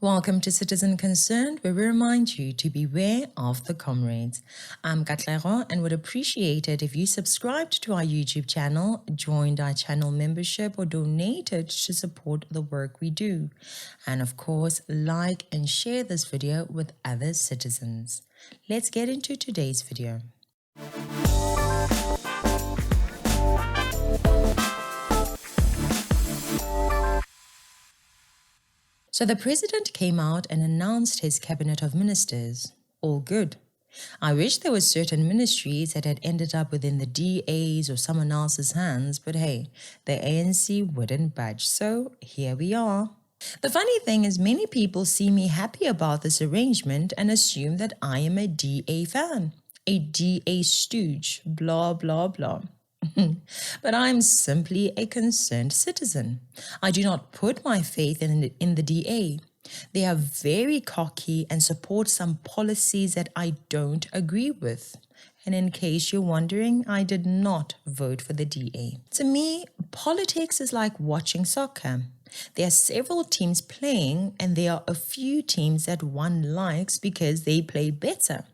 Welcome to Citizen Concerned, where we remind you to beware of the comrades. I'm Katlego and would appreciate it if you subscribed to our YouTube channel, joined our channel membership, or donated to support the work we do. And of course, like and share this video with other citizens. Let's get into today's video. So the president came out and announced his cabinet of ministers. All good. I wish there were certain ministries that had ended up within the DA's or someone else's hands, but hey, the ANC wouldn't budge, so here we are. The funny thing is many people see me happy about this arrangement and assume that I am a DA fan, a DA stooge, blah, blah, blah. But I'm simply a concerned citizen. I do not put my faith in the DA. They are very cocky and support some policies that I don't agree with. And in case you're wondering, I did not vote for the DA. To me, politics is like watching soccer. There are several teams playing, and there are a few teams that one likes because they play better.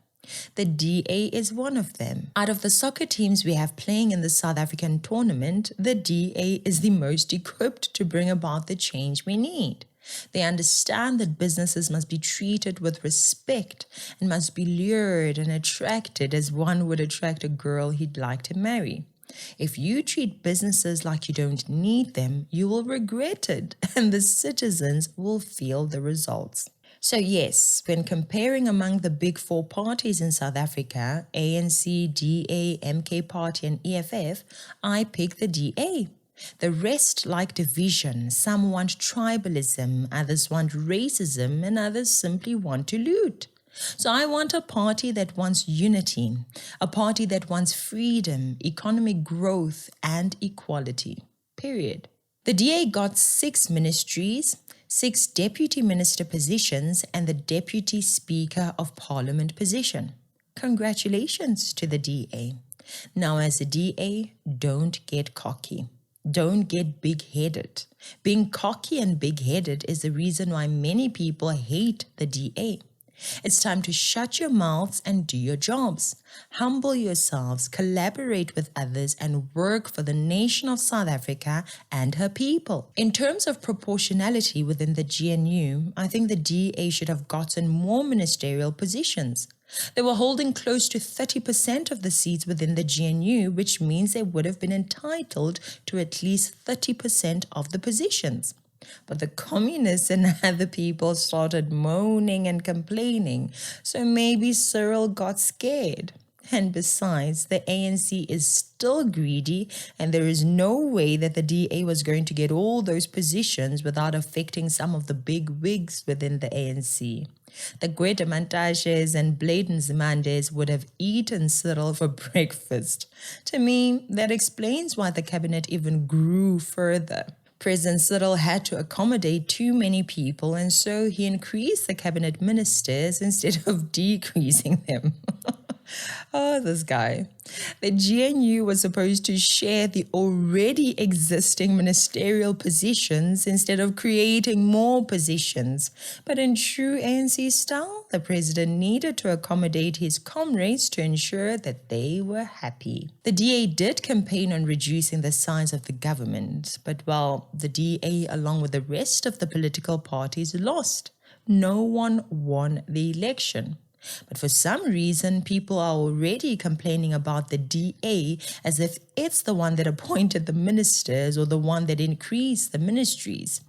The DA is one of them. Out of the soccer teams we have playing in the South African tournament, the DA is the most equipped to bring about the change we need. They understand that businesses must be treated with respect and must be lured and attracted as one would attract a girl he'd like to marry. If you treat businesses like you don't need them, you will regret it, and the citizens will feel the results. So yes, when comparing among the big four parties in South Africa, ANC, DA, MK Party and EFF, I pick the DA. The rest like division. Some want tribalism, others want racism, and others simply want to loot. So I want a party that wants unity, a party that wants freedom, economic growth, and equality. Period. The DA got 6 ministries, 6 deputy minister positions, and the deputy speaker of parliament position. Congratulations to the DA. Now as a DA, don't get cocky. Don't get big-headed. Being cocky and big-headed is the reason why many people hate the DA. It's time to shut your mouths and do your jobs. Humble yourselves, collaborate with others, and work for the nation of South Africa and her people. In terms of proportionality within the GNU, I think the DA should have gotten more ministerial positions. They were holding close to 30% of the seats within the GNU, which means they would have been entitled to at least 30% of the positions. But the communists and other people started moaning and complaining, so maybe Cyril got scared. And besides, the ANC is still greedy, and there is no way that the DA was going to get all those positions without affecting some of the big wigs within the ANC. The Gwede Mantashes and Bladen Zimandes would have eaten Cyril for breakfast. To me, that explains why the cabinet even grew further. President Cyril had to accommodate too many people, and so he increased the cabinet ministers instead of decreasing them. Oh, this guy. The GNU was supposed to share the already existing ministerial positions instead of creating more positions. But in true ANC style, the president needed to accommodate his comrades to ensure that they were happy. The DA did campaign on reducing the size of the government, but well, the DA along with the rest of the political parties lost. No one won the election. But for some reason, people are already complaining about the DA as if it's the one that appointed the ministers or the one that increased the ministries.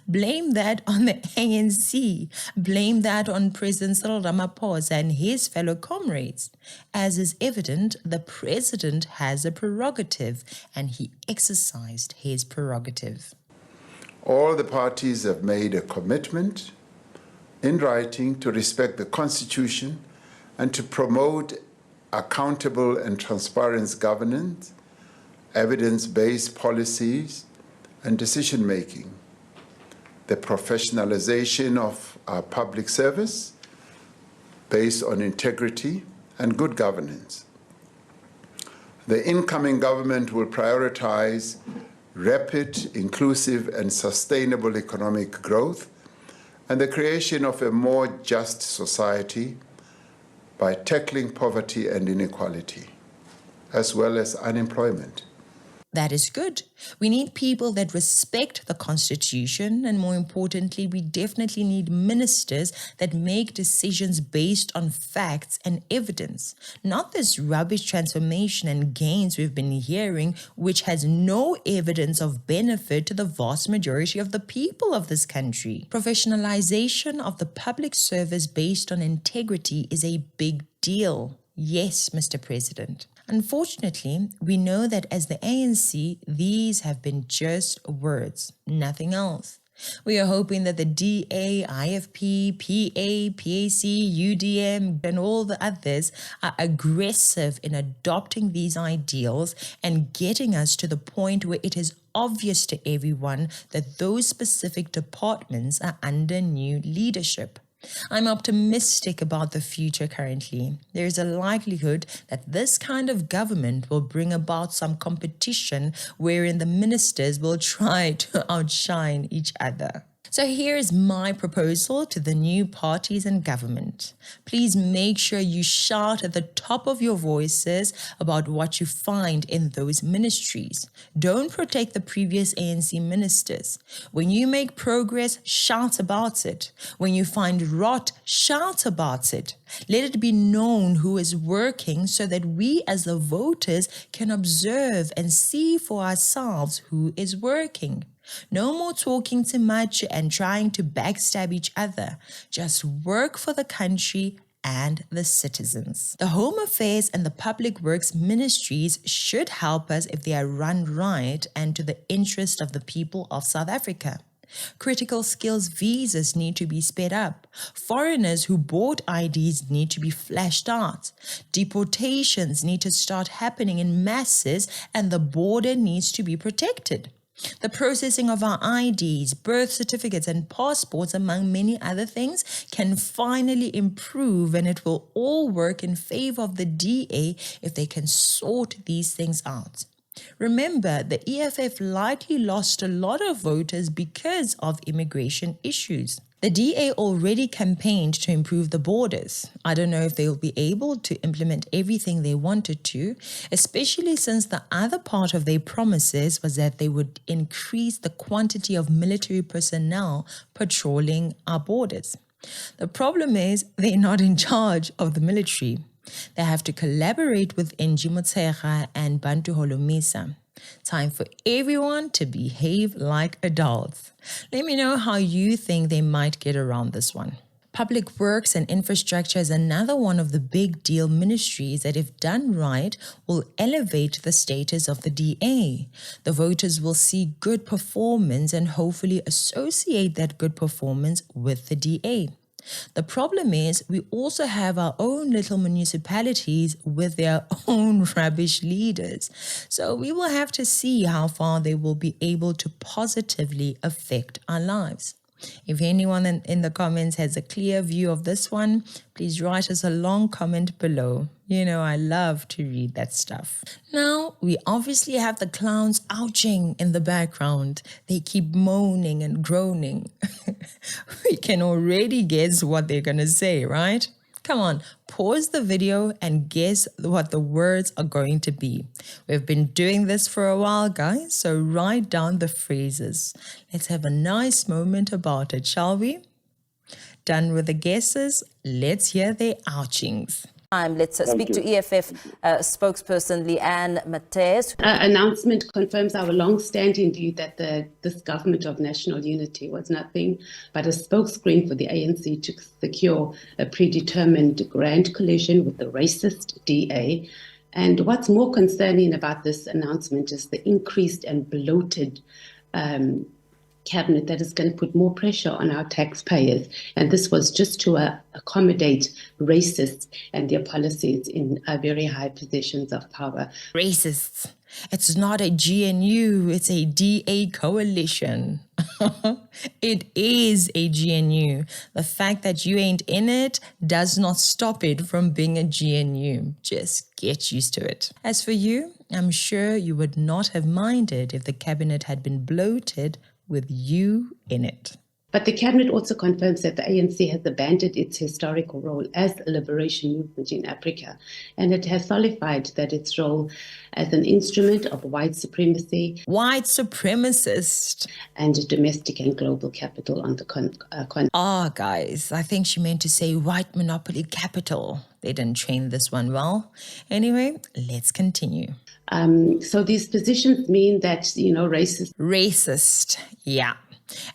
Blame that on the ANC. Blame that on President Cyril Ramaphosa and his fellow comrades. As is evident, the president has a prerogative, and he exercised his prerogative. All the parties have made a commitment in writing to respect the Constitution and to promote accountable and transparent governance, evidence-based policies, and decision-making, the professionalization of our public service based on integrity and good governance. The incoming government will prioritize rapid, inclusive, and sustainable economic growth and the creation of a more just society by tackling poverty and inequality, as well as unemployment. That is good. We need people that respect the Constitution, and more importantly, we definitely need ministers that make decisions based on facts and evidence, not this rubbish transformation and gains we've been hearing, which has no evidence of benefit to the vast majority of the people of this country. Professionalization of the public service based on integrity is a big deal. Yes, Mr. President. Unfortunately, we know that as the ANC, these have been just words, nothing else. We are hoping that the DA, IFP, PA, PAC, UDM, and all the others are aggressive in adopting these ideals and getting us to the point where it is obvious to everyone that those specific departments are under new leadership. I'm optimistic about the future currently. There is a likelihood that this kind of government will bring about some competition wherein the ministers will try to outshine each other. So here is my proposal to the new parties and government. Please make sure you shout at the top of your voices about what you find in those ministries. Don't protect the previous ANC ministers. When you make progress, shout about it. When you find rot, shout about it. Let it be known who is working so that we as the voters can observe and see for ourselves who is working. No more talking too much and trying to backstab each other. Just work for the country and the citizens. The Home Affairs and the Public Works ministries should help us if they are run right and to the interest of the people of South Africa. Critical skills visas need to be sped up. Foreigners who bought IDs need to be flashed out. Deportations need to start happening in masses and the border needs to be protected. The processing of our IDs, birth certificates, and passports, among many other things, can finally improve, and it will all work in favor of the DA if they can sort these things out. Remember, the EFF likely lost a lot of voters because of immigration issues. The DA already campaigned to improve the borders. I don't know if they'll be able to implement everything they wanted to, especially since the other part of their promises was that they would increase the quantity of military personnel patrolling our borders. The problem is they're not in charge of the military. They have to collaborate with NG Motshega and Bantu Holomisa. Time for everyone to behave like adults. Let me know how you think they might get around this one. Public Works and Infrastructure is another one of the big deal ministries that, if done right, will elevate the status of the DA. The voters will see good performance and hopefully associate that good performance with the DA. The problem is we also have our own little municipalities with their own rubbish leaders. So we will have to see how far they will be able to positively affect our lives. If anyone in the comments has a clear view of this one, please write us a long comment below. You know, I love to read that stuff. Now, we obviously have the clowns ouching in the background. They keep moaning and groaning. We can already guess what they're going to say, right? Come on, pause the video and guess what the words are going to be. We've been doing this for a while, guys, so write down the phrases. Let's have a nice moment about it, shall we? Done with the guesses, let's hear their ouchings. Let's speak to EFF spokesperson Leanne Matthias. Announcement confirms our long-standing view that this government of national unity was nothing but a smokescreen for the ANC to secure a predetermined grand collision with the racist DA. And what's more concerning about this announcement is the increased and bloated cabinet that is going to put more pressure on our taxpayers. And this was just to accommodate racists and their policies in very high positions of power. Racists. It's not a GNU, it's a DA coalition. It is a GNU. The fact that you ain't in it does not stop it from being a GNU. Just get used to it. As for you, I'm sure you would not have minded if the cabinet had been bloated with you in it. But the cabinet also confirms that the ANC has abandoned its historical role as a liberation movement in Africa, and it has solidified that its role as an instrument of white supremacy, White supremacist. and domestic and global capital on the continent. Guys, I think she meant to say white monopoly capital. They didn't train this one well. Anyway, let's continue. So these positions mean that, Racist, yeah.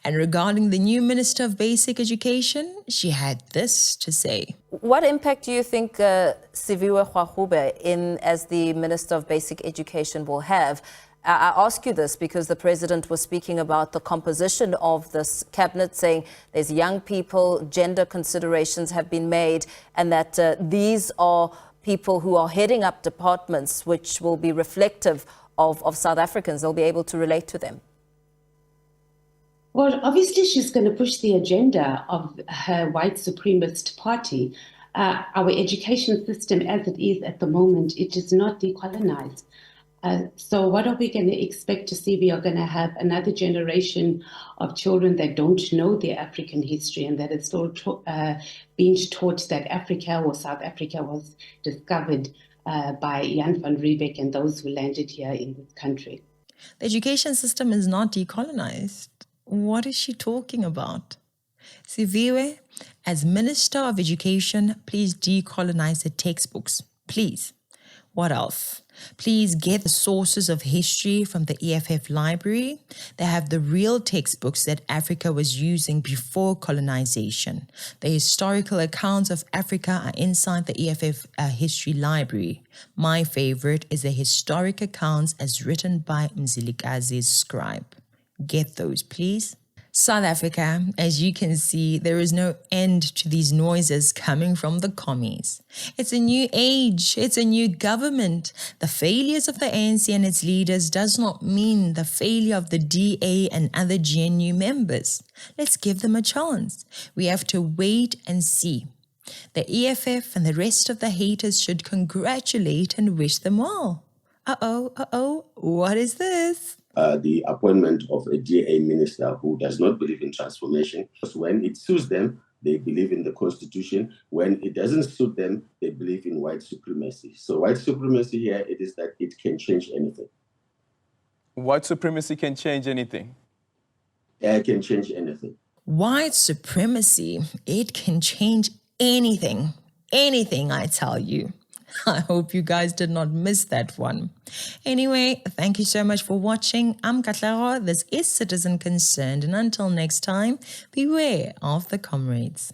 And regarding the new Minister of Basic Education, she had this to say. What impact do you think Siviwe Kgwagube as the Minister of Basic Education will have? I ask you this because the president was speaking about the composition of this cabinet, saying there's young people, gender considerations have been made, and that these are people who are heading up departments which will be reflective of South Africans. They'll be able to relate to them. Well, obviously, she's going to push the agenda of her white supremacist party. Our education system, as it is at the moment, it is not decolonized. So what are we going to expect to see? We are going to have another generation of children that don't know their African history and that is still being taught that Africa or South Africa was discovered by Jan van Riebeeck and those who landed here in this country. The education system is not decolonized. What is she talking about? Siviwe, as Minister of Education, please decolonize the textbooks. Please. What else? Please get the sources of history from the EFF library. They have the real textbooks that Africa was using before colonization. The historical accounts of Africa are inside the EFF history library. My favorite is the historic accounts as written by Mzilikazi's scribe. Get those, please. South Africa, as you can see, there is no end to these noises coming from the commies. It's a new age. It's a new government. The failures of the ANC and its leaders does not mean the failure of the DA and other GNU members. Let's give them a chance. We have to wait and see. The EFF and the rest of the haters should congratulate and wish them well. What is this? The appointment of a DA minister who does not believe in transformation. Because when it suits them, they believe in the Constitution. When it doesn't suit them, they believe in white supremacy. So white supremacy here, it is that it can change anything. White supremacy can change anything? Yeah, it can change anything. White supremacy, it can change anything. Anything, I tell you. I hope you guys did not miss that one. Anyway, thank you so much for watching. I'm Katlego. This is Citizen Concerned. And until next time, beware of the comrades.